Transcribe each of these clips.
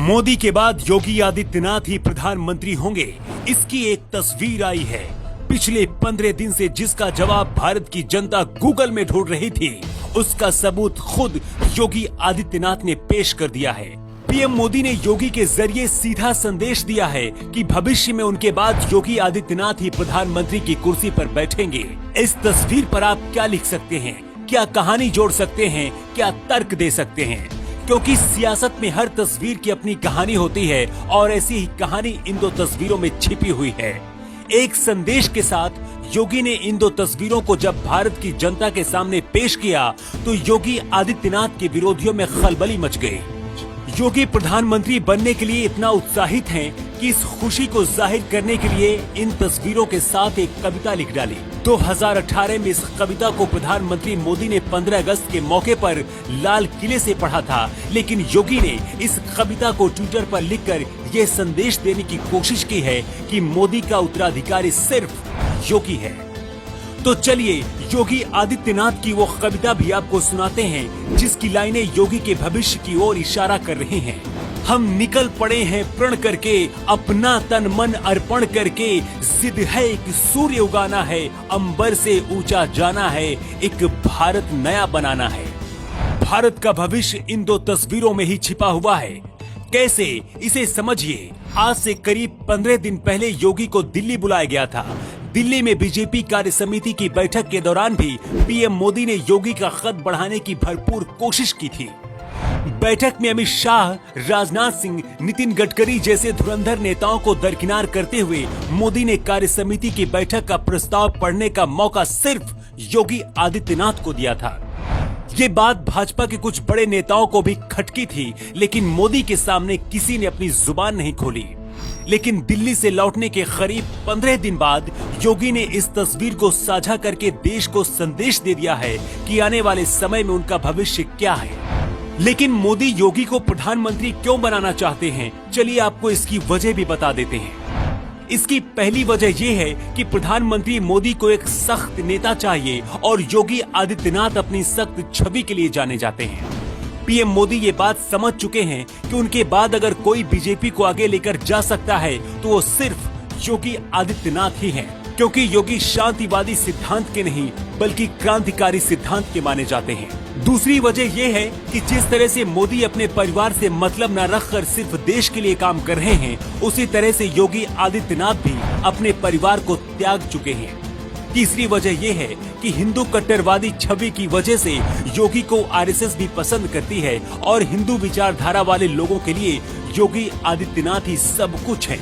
मोदी के बाद योगी आदित्यनाथ ही प्रधानमंत्री होंगे, इसकी एक तस्वीर आई है। पिछले 15 दिन से जिसका जवाब भारत की जनता गूगल में ढूंढ रही थी, उसका सबूत खुद योगी आदित्यनाथ ने पेश कर दिया है। पीएम मोदी ने योगी के जरिए सीधा संदेश दिया है कि भविष्य में उनके बाद योगी आदित्यनाथ ही प्रधानमंत्री की कुर्सी पर बैठेंगे। इस तस्वीर पर आप क्या लिख सकते हैं? क्या कहानी जोड़ सकते हैं? क्या तर्क दे सकते हैं? क्योंकि सियासत में हर तस्वीर की अपनी कहानी होती है और ऐसी ही कहानी इन दो तस्वीरों में छिपी हुई है। एक संदेश के साथ योगी ने इन दो तस्वीरों को जब भारत की जनता के सामने पेश किया तो योगी आदित्यनाथ के विरोधियों में खलबली मच गई। योगी प्रधानमंत्री बनने के लिए इतना उत्साहित हैं कि इस खुशी को जाहिर करने के लिए इन तस्वीरों के साथ एक कविता लिख डाली। 2018 में इस कविता को प्रधानमंत्री मोदी ने 15 अगस्त के मौके पर लाल किले से पढ़ा था, लेकिन योगी ने इस कविता को ट्विटर पर लिखकर ये संदेश देने की कोशिश की है कि मोदी का उत्तराधिकारी सिर्फ योगी है। तो चलिए योगी आदित्यनाथ की वो कविता भी आपको सुनाते हैं जिसकी लाइनें योगी के भविष्य की ओर इशारा कर रही हैं। हम निकल पड़े हैं प्रण करके, अपना तन मन अर्पण करके, जिद है कि सूर्य उगाना है, अंबर से ऊंचा जाना है, एक भारत नया बनाना है। भारत का भविष्य इन दो तस्वीरों में ही छिपा हुआ है। कैसे, इसे समझिए। आज से करीब 15 दिन पहले योगी को दिल्ली बुलाया गया था। दिल्ली में बीजेपी कार्य समिति की बैठक के दौरान भी पीएम मोदी ने योगी का कद बढ़ाने की भरपूर कोशिश की थी। बैठक में अमित शाह, राजनाथ सिंह, नितिन गडकरी जैसे धुरंधर नेताओं को दरकिनार करते हुए मोदी ने कार्य समिति की बैठक का प्रस्ताव पढ़ने का मौका सिर्फ योगी आदित्यनाथ को दिया था। ये बात भाजपा के कुछ बड़े नेताओं को भी खटकी थी, लेकिन मोदी के सामने किसी ने अपनी जुबान नहीं खोली। लेकिन दिल्ली से लौटने के करीब 15 दिन बाद योगी ने इस तस्वीर को साझा करके देश को संदेश दे दिया है कि आने वाले समय में उनका भविष्य क्या है। लेकिन मोदी योगी को प्रधानमंत्री क्यों बनाना चाहते हैं? चलिए आपको इसकी वजह भी बता देते हैं। इसकी पहली वजह यह है कि प्रधानमंत्री मोदी को एक सख्त नेता चाहिए और योगी आदित्यनाथ अपनी सख्त छवि के लिए जाने जाते हैं। पीएम मोदी ये बात समझ चुके हैं कि उनके बाद अगर कोई बीजेपी को आगे लेकर जा सकता है तो वो सिर्फ योगी आदित्यनाथ ही हैं, क्योंकि योगी शांतिवादी सिद्धांत के नहीं बल्कि क्रांतिकारी सिद्धांत के माने जाते हैं। दूसरी वजह यह है कि जिस तरह से मोदी अपने परिवार से मतलब न रखकर सिर्फ देश के लिए काम कर रहे हैं, उसी तरह से योगी आदित्यनाथ भी अपने परिवार को त्याग चुके हैं। तीसरी वजह यह है कि हिंदू कट्टरवादी छवि की वजह से योगी को आरएसएस भी पसंद करती है और हिंदू विचारधारा वाले लोगों के लिए योगी आदित्यनाथ ही सब कुछ है।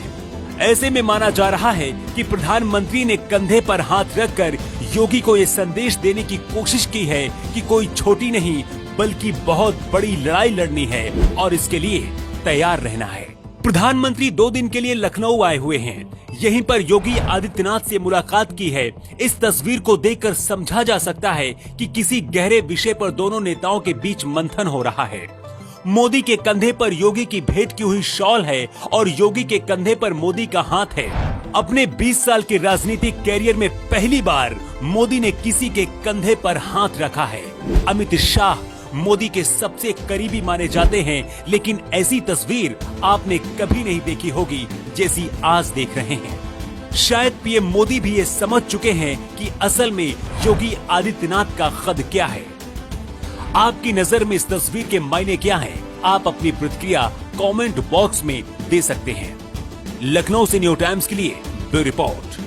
ऐसे में माना जा रहा है कि प्रधानमंत्री ने कंधे पर हाथ रखकर योगी को ये संदेश देने की कोशिश की है कि कोई छोटी नहीं बल्कि बहुत बड़ी लड़ाई लड़नी है और इसके लिए तैयार रहना है। प्रधानमंत्री 2 दिन के लिए लखनऊ आए हुए हैं। यहीं पर योगी आदित्यनाथ से मुलाकात की है। इस तस्वीर को देखकर समझा जा सकता है कि किसी गहरे विषय पर दोनों नेताओं के बीच मंथन हो रहा है। मोदी के कंधे पर योगी की भेंट की हुई शॉल है और योगी के कंधे पर मोदी का हाथ है। अपने 20 साल के राजनीतिक कैरियर में पहली बार मोदी ने किसी के कंधे पर हाथ रखा है। अमित शाह मोदी के सबसे करीबी माने जाते हैं, लेकिन ऐसी तस्वीर आपने कभी नहीं देखी होगी जैसी आज देख रहे हैं। शायद पीएम मोदी भी ये समझ चुके हैं कि असल में योगी आदित्यनाथ का कद क्या है। आपकी नजर में इस तस्वीर के मायने क्या हैं? आप अपनी प्रतिक्रिया कमेंट बॉक्स में दे सकते हैं। लखनऊ से न्यू टाइम्स के लिए ब्यूरो रिपोर्ट।